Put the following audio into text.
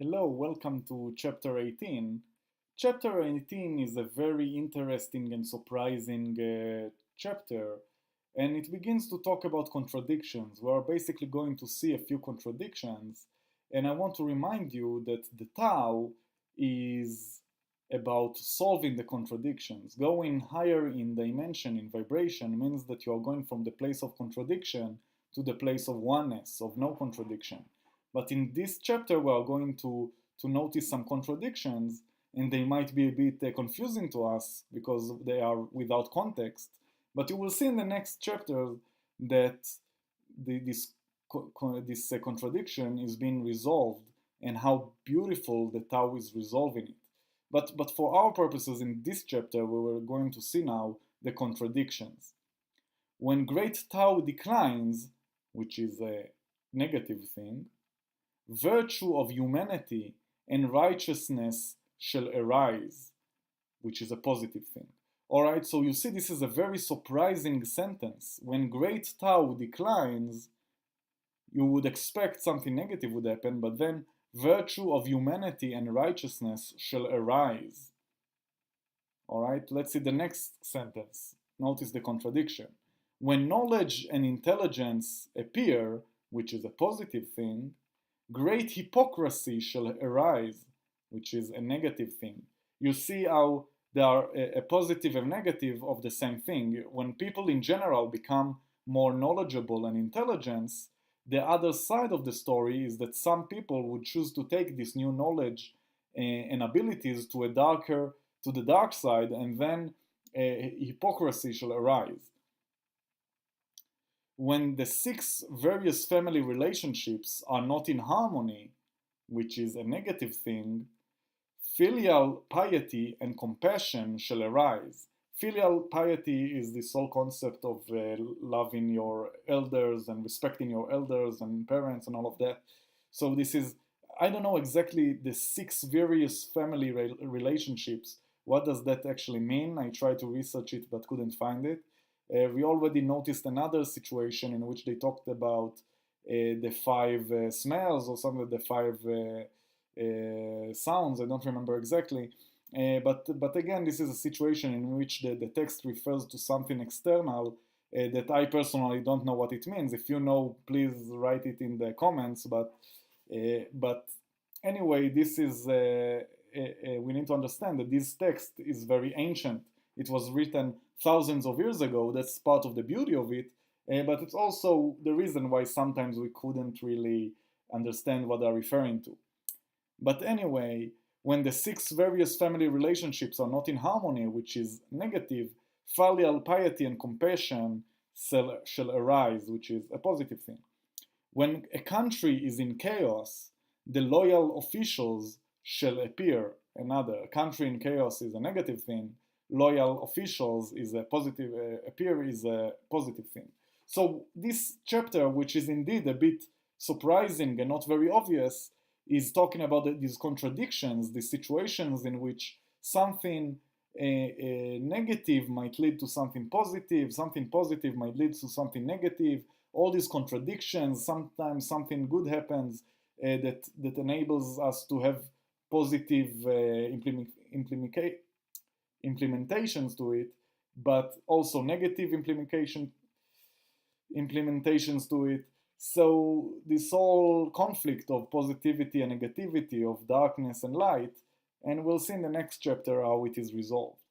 Hello, welcome to Chapter 18. Chapter 18 is a very interesting and surprising chapter, and it begins to talk about contradictions. We are basically going to see a few contradictions, and I want to remind you that the Tao is about solving the contradictions. Going higher in dimension, in vibration, means that you are going from the place of contradiction to the place of oneness, of no contradiction. But in this chapter, we are going to notice some contradictions, and they might be a bit confusing to us because they are without context. But you will see in the next chapter that this contradiction is being resolved and how beautiful the Tao is resolving it. But for our purposes in this chapter, we were going to see now the contradictions. When great Tao declines, which is a negative thing, virtue of humanity and righteousness shall arise, which is a positive thing. Alright, so you see, this is a very surprising sentence. When great Tao declines, you would expect something negative would happen, but then virtue of humanity and righteousness shall arise. Alright, let's see the next sentence. Notice the contradiction. When knowledge and intelligence appear, which is a positive thing, great hypocrisy shall arise, which is a negative thing. You see how there are a positive and negative of the same thing. When people in general become more knowledgeable and intelligent, the other side of the story is that some people would choose to take this new knowledge and abilities to the dark side, and then hypocrisy shall arise. When the six various family relationships are not in harmony, which is a negative thing, filial piety and compassion shall arise. Filial piety is this whole concept of loving your elders and respecting your elders and parents and all of that. So this is, I don't know exactly the six various family relationships. What does that actually mean? I tried to research it but couldn't find it. We already noticed another situation in which they talked about the five smells or some of the five sounds. I don't remember exactly. But again, this is a situation in which the text refers to something external that I personally don't know what it means. If you know, please write it in the comments. But anyway, this is we need to understand that this text is very ancient. It was written thousands of years ago. That's part of the beauty of it. But it's also the reason why sometimes we couldn't really understand what they're referring to. But anyway, when the six various family relationships are not in harmony, which is negative, filial piety and compassion shall arise, which is a positive thing. When a country is in chaos, the loyal officials shall appear. Another, a country in chaos is a negative thing. Loyal officials is a positive, appear is a positive thing. So this chapter, which is indeed a bit surprising and not very obvious, is talking about these contradictions, these situations in which something negative might lead to something positive might lead to something negative, all these contradictions. Sometimes something good happens that enables us to have positive implementations to it, but also negative implementations to it. So this whole conflict of positivity and negativity, of darkness and light, and we'll see in the next chapter how it is resolved.